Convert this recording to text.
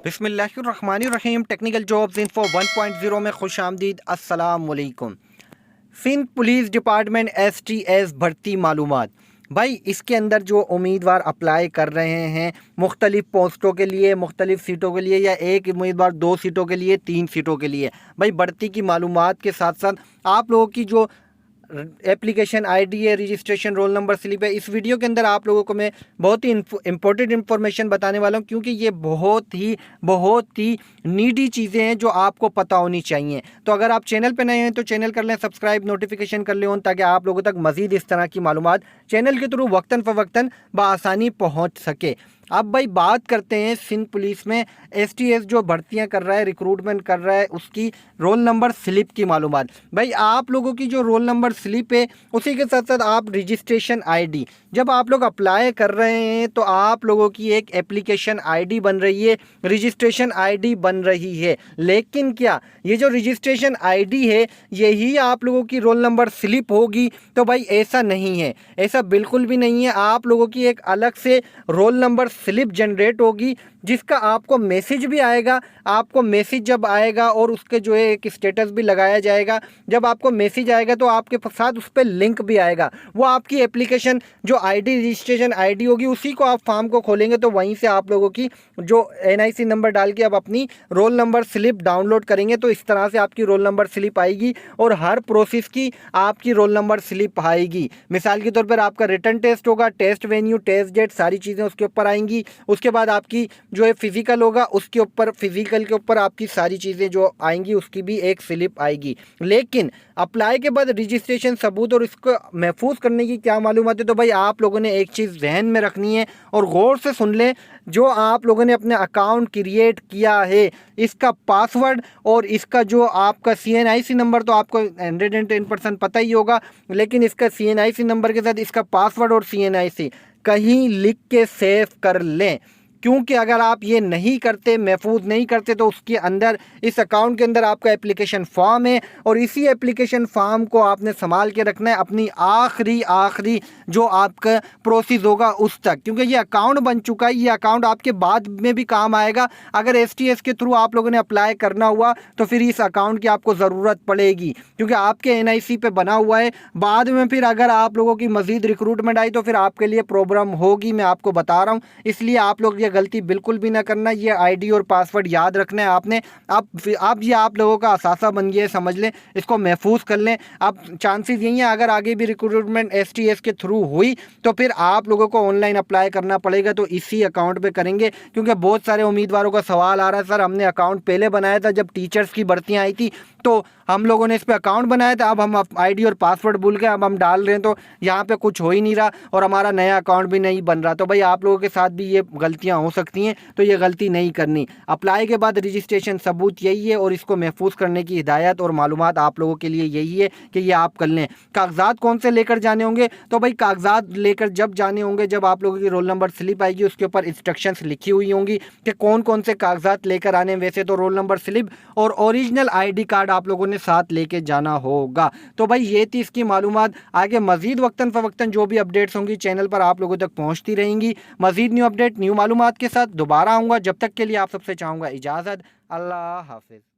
बिस्मिल्लाहिर्रहमानिर्रहीम। Technical jobs info 1.0 में खुश आमदीद। अस्सलाम वालेकुम। सिंध पुलिस डिपार्टमेंट STS भर्ती मालूमात। भाई इसके अंदर जो उम्मीदवार अप्लाई कर रहे हैं मुख्तलिफ़ पोस्टों के लिए, मुख्तलिफ़ सीटों के लिए, या एक उम्मीदवार 2 सीटों के लिए, 3 सीटों के लिए, भाई भर्ती की मालूमात के साथ साथ आप लोगों की जो एप्लीकेशन आईडी है, रजिस्ट्रेशन रोल नंबर स्लिप है, इस वीडियो के अंदर आप लोगों को मैं बहुत ही इंपॉर्टेंट इन्फॉर्मेशन बताने वाला हूं, क्योंकि ये बहुत ही नीडी चीज़ें हैं जो आपको पता होनी चाहिए। तो अगर आप चैनल पर नए हैं तो चैनल कर लें सब्सक्राइब, नोटिफिकेशन कर लें ऑन, ताकि आप लोगों तक मज़ीद इस तरह की मालूमात चैनल के थ्रू वक्तन फ़वक्तन बआसानी पहुँच सके। अब भाई बात करते हैं सिंध पुलिस में STS जो भर्तियां कर रहा है, रिक्रूटमेंट कर रहा है, उसकी रोल नंबर स्लिप की मालूमात। भाई आप लोगों की जो रोल नंबर स्लिप है उसी के साथ साथ आप रजिस्ट्रेशन आईडी, जब आप लोग अप्लाई कर रहे हैं तो आप लोगों की एक एप्लीकेशन आईडी बन रही है, रजिस्ट्रेशन आईडी बन रही है। लेकिन क्या ये जो रजिस्ट्रेशन आईडी है यही आप लोगों की रोल नंबर स्लिप होगी? तो भाई ऐसा नहीं है, ऐसा बिल्कुल भी नहीं है। आप लोगों की एक अलग से रोल नंबर स्लिप जनरेट होगी जिसका आपको मैसेज भी आएगा। आपको मैसेज जब आएगा और उसके जो है एक स्टेटस भी लगाया जाएगा, जब आपको मैसेज आएगा तो आपके साथ उस पर लिंक भी आएगा। वो आपकी एप्लीकेशन जो आईडी, रजिस्ट्रेशन आईडी होगी, उसी को आप फॉर्म को खोलेंगे तो वहीं से आप लोगों की जो NIC नंबर डाल के अब अपनी रोल नंबर स्लिप डाउनलोड करेंगे तो इस तरह से आपकी रोल नंबर स्लिप आएगी और हर प्रोसेस की आपकी रोल नंबर स्लिप आएगी। मिसाल के तौर पर आपका रिटर्न टेस्ट होगा, टेस्ट वेन्यू, टेस्ट डेट, सारी चीज़ें उसके ऊपर आएंगी। उसके बाद आपकी जो है फिजिकल होगा, उसके ऊपर, फिजिकल के ऊपर आपकी सारी चीज़ें जो आएंगी उसकी भी एक स्लिप आएगी। लेकिन अप्लाई के बाद रजिस्ट्रेशन सबूत और इसको महफूज करने की क्या मालूमात है? तो भाई आप लोगों ने एक चीज़ जहन में रखनी है और गौर से सुन लें। जो आप लोगों ने अपने अकाउंट क्रिएट किया है, इसका पासवर्ड और इसका जो आपका CNIC नंबर तो आपको 110% पता ही होगा, लेकिन इसका CNIC नंबर के साथ इसका पासवर्ड और CNIC कहीं लिख के सेव कर लें। क्योंकि अगर आप ये नहीं करते, महफूज नहीं करते, तो उसके अंदर, इस अकाउंट के अंदर आपका एप्लीकेशन फॉर्म है और इसी एप्लीकेशन फॉर्म को आपने संभाल के रखना है अपनी आखिरी जो आपका प्रोसेस होगा उस तक, क्योंकि ये अकाउंट बन चुका है। ये अकाउंट आपके बाद में भी काम आएगा। अगर STS के थ्रू आप लोगों ने अप्लाई करना हुआ तो फिर इस अकाउंट की आपको ज़रूरत पड़ेगी, क्योंकि आपके NIC पे बना हुआ है। बाद में फिर अगर आप लोगों की मज़ीद रिक्रूटमेंट आई तो फिर आपके लिए प्रॉब्लम होगी, मैं आपको बता रहा हूँ। इसलिए आप लोग गलती बिल्कुल भी ना करना। ये आईडी और पासवर्ड याद रखना है आपने। अब ये आप लोगों का असासा बन गया है, समझ लें, इसको महफूज कर लें। अब चांसेस यही है अगर आगे भी रिक्रूटमेंट STS के थ्रू हुई तो फिर आप लोगों को ऑनलाइन अप्लाई करना पड़ेगा, तो इसी अकाउंट पे करेंगे। क्योंकि बहुत सारे उम्मीदवारों का सवाल आ रहा है, सर हमने अकाउंट पहले बनाया था जब टीचर्स की भर्तियां आई थी तो हम लोगों ने इस पर अकाउंट बनाया था, अब हम आईडी और पासवर्ड भूल गए, अब हम डाल रहे हैं तो यहाँ पे कुछ हो ही नहीं रहा और हमारा नया अकाउंट भी नहीं बन रहा। तो भाई आप लोगों के साथ भी ये गलतियाँ हो सकती हैं, तो ये गलती नहीं करनी। अप्लाई के बाद रजिस्ट्रेशन सबूत यही है और इसको महफूज करने की हिदायत और मालूमात आप लोगों के लिए यही है कि ये आप कर लें। कागजात कौन से लेकर जाने होंगे? तो भाई कागजात लेकर जब जाने होंगे जब आप लोगों की रोल नंबर स्लिप आएगी, उसके ऊपर इंस्ट्रक्शंस लिखी हुई होंगी कि कौन कौन से कागजात लेकर आने। वैसे तो रोल नंबर स्लिप और ओरिजिनल ID कार्ड आप लोगों ने साथ लेके जाना होगा। तो भाई ये थी इसकी मालूमात। आगे मजीद वक्तन फवक्तन जो भी अपडेट्स होंगी चैनल पर आप लोगों तक पहुंचती रहेंगी। मजीद न्यू अपडेट, न्यू मालूमात के साथ दोबारा आऊँगा। जब तक के लिए आप सबसे चाहूँगा इजाज़त। अल्लाह हाफिज़।